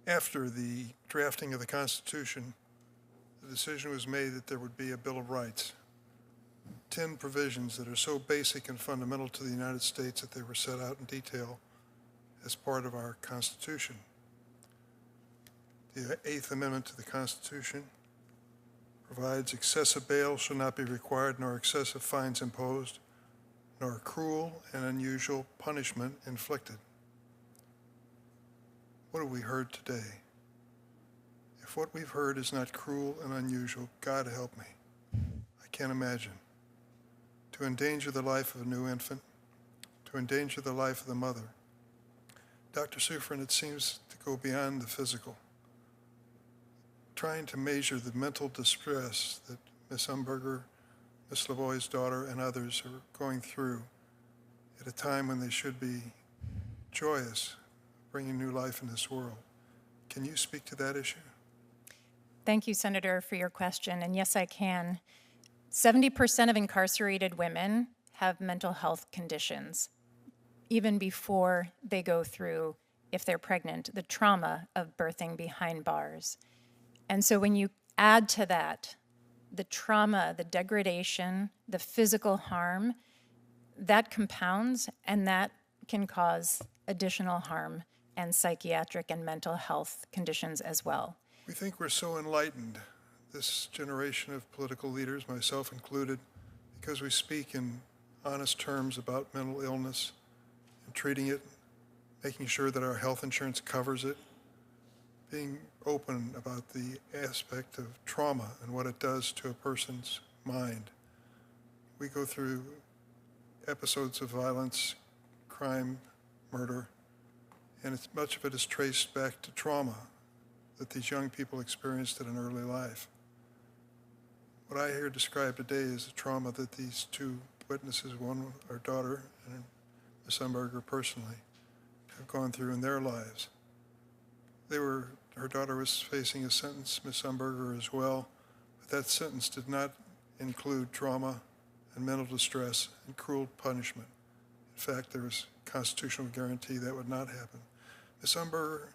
After the drafting of the Constitution, the decision was made that there would be a Bill of Rights. 10 provisions that are so basic and fundamental to the United States that they were set out in detail as part of our Constitution. The 8th Amendment to the Constitution provides excessive bail shall not be required, nor excessive fines imposed, nor cruel and unusual punishment inflicted. What have we heard today? If what we've heard is not cruel and unusual, God help me. I can't imagine. To endanger the life of a new infant, to endanger the life of the mother. Dr. Sufrin, it seems to go beyond the physical. Trying to measure the mental distress that Ms. Umberger, Ms. Lavoie's daughter, and others are going through at a time when they should be joyous, bringing new life in this world. Can you speak to that issue? Thank you, Senator, for your question. And yes, I can. 70% of incarcerated women have mental health conditions, even before they go through, if they're pregnant, the trauma of birthing behind bars. And so when you add to that the trauma, the degradation, the physical harm, that compounds, and that can cause additional harm and psychiatric and mental health conditions as well. We think we're so enlightened, this generation of political leaders, myself included, because we speak in honest terms about mental illness and treating it, making sure that our health insurance covers it, being open about the aspect of trauma and what it does to a person's mind. We go through episodes of violence, crime, murder, and much of it is traced back to trauma that these young people experienced at an early life. What I hear described today is the trauma that these two witnesses, one our daughter and Ms. Umberger personally, have gone through in their lives. Her daughter was facing a sentence, Ms. Umberger as well, but that sentence did not include trauma and mental distress and cruel punishment. In fact, there was constitutional guarantee that would not happen. Ms. Umberger,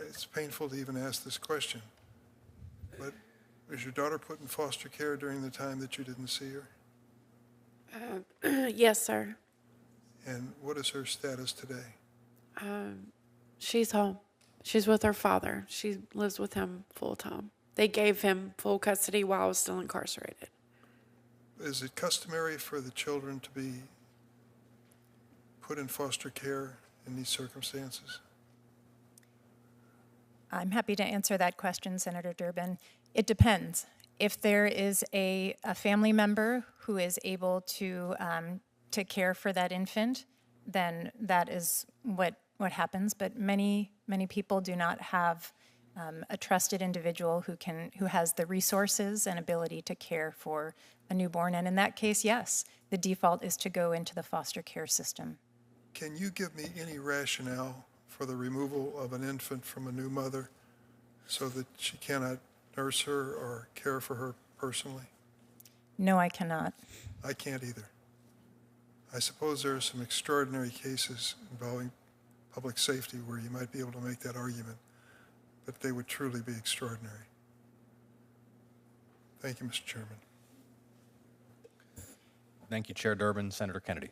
it's painful to even ask this question, but was your daughter put in foster care during the time that you didn't see her? Yes, sir. And what is her status today? She's home. She's with her father. She lives with him full time. They gave him full custody while I was still incarcerated. Is it customary for the children to be put in foster care in these circumstances? I'm happy to answer that question, Senator Durbin. It depends. If there is a family member who is able to care for that infant, then that is what happens. But many people do not have a trusted individual who has the resources and ability to care for a newborn. And in that case, yes, the default is to go into the foster care system. Can you give me any rationale for the removal of an infant from a new mother so that she cannot nurse her or care for her personally? No, I cannot. I can't either. I suppose there are some extraordinary cases involving public safety where you might be able to make that argument, but they would truly be extraordinary. Thank you, Mr. Chairman. Thank you, Chair Durbin. Senator Kennedy.